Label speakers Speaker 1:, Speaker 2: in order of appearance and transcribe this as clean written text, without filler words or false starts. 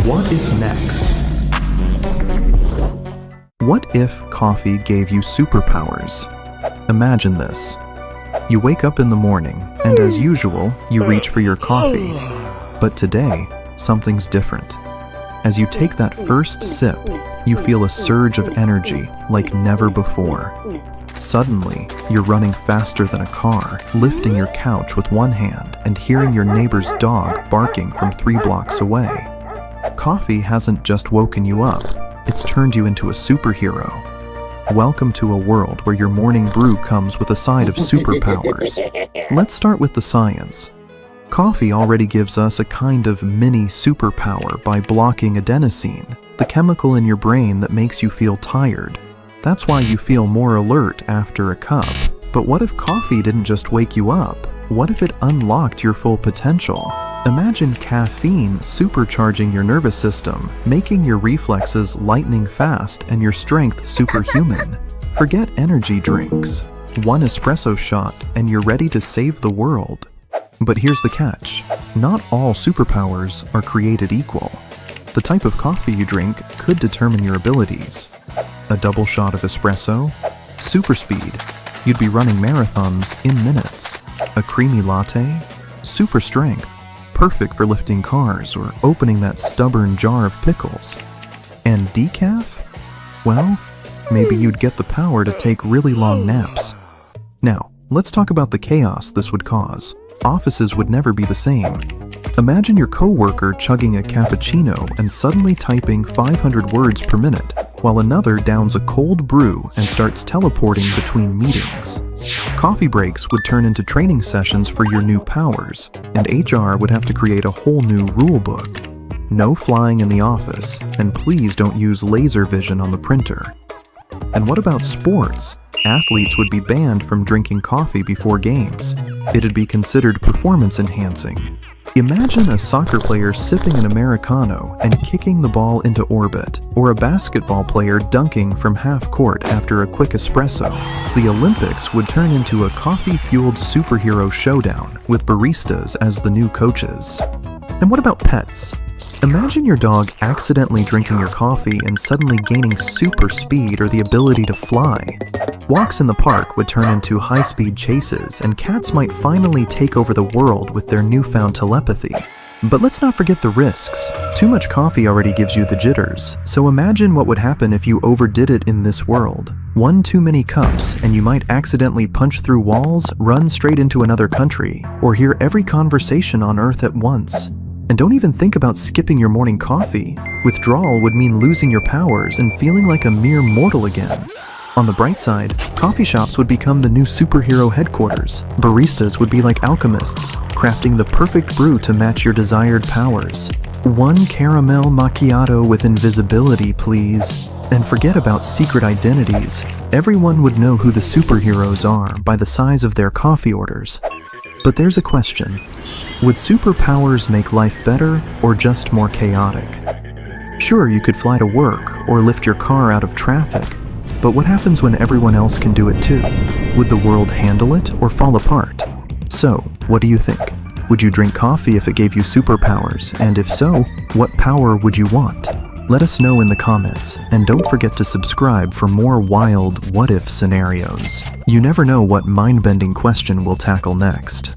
Speaker 1: What if next? What if coffee gave you superpowers? Imagine this. You wake up in the morning, and as usual, you reach for your coffee. But today, something's different. As you take that first sip, you feel a surge of energy like never before. Suddenly, you're running faster than a car, lifting your couch with one hand and hearing your neighbor's dog barking from 3 blocks away. Coffee hasn't just woken you up, it's turned you into a superhero. Welcome to a world where your morning brew comes with a side of superpowers. Let's start with the science. Coffee already gives us a kind of mini superpower by blocking adenosine, the chemical in your brain that makes you feel tired. That's why you feel more alert after a cup. But what if coffee didn't just wake you up? What if it unlocked your full potential? Imagine caffeine supercharging your nervous system, making your reflexes lightning fast and your strength superhuman. Forget energy drinks. 1 espresso shot and you're ready to save the world. But here's the catch. Not all superpowers are created equal. The type of coffee you drink could determine your abilities. A double shot of espresso? Super speed. You'd be running marathons in minutes. A creamy latte? Super strength. Perfect for lifting cars or opening that stubborn jar of pickles. And decaf? Well, maybe you'd get the power to take really long naps. Now, let's talk about the chaos this would cause. Offices would never be the same. Imagine your coworker chugging a cappuccino and suddenly typing 500 words per minute, while another downs a cold brew and starts teleporting between meetings. Coffee breaks would turn into training sessions for your new powers, and HR would have to create a whole new rule book. No flying in the office, and please don't use laser vision on the printer. And what about sports? Athletes would be banned from drinking coffee before games. It'd be considered performance enhancing. Imagine a soccer player sipping an Americano and kicking the ball into orbit, or a basketball player dunking from half court after a quick espresso. The Olympics would turn into a coffee-fueled superhero showdown with baristas as the new coaches. And what about pets? Imagine your dog accidentally drinking your coffee and suddenly gaining super speed or the ability to fly. Walks in the park would turn into high-speed chases, and cats might finally take over the world with their newfound telepathy. But let's not forget the risks. Too much coffee already gives you the jitters, so imagine what would happen if you overdid it in this world. 1 too many cups, and you might accidentally punch through walls, run straight into another country, or hear every conversation on Earth at once. And don't even think about skipping your morning coffee. Withdrawal would mean losing your powers and feeling like a mere mortal again. On the bright side, coffee shops would become the new superhero headquarters. Baristas would be like alchemists, crafting the perfect brew to match your desired powers. 1 caramel macchiato with invisibility, please. And forget about secret identities. Everyone would know who the superheroes are by the size of their coffee orders. But there's a question. Would superpowers make life better or just more chaotic? Sure, you could fly to work or lift your car out of traffic, but what happens when everyone else can do it too? Would the world handle it or fall apart? So, what do you think? Would you drink coffee if it gave you superpowers? And if so, what power would you want? Let us know in the comments, and don't forget to subscribe for more wild what-if scenarios. You never know what mind-bending question we'll tackle next.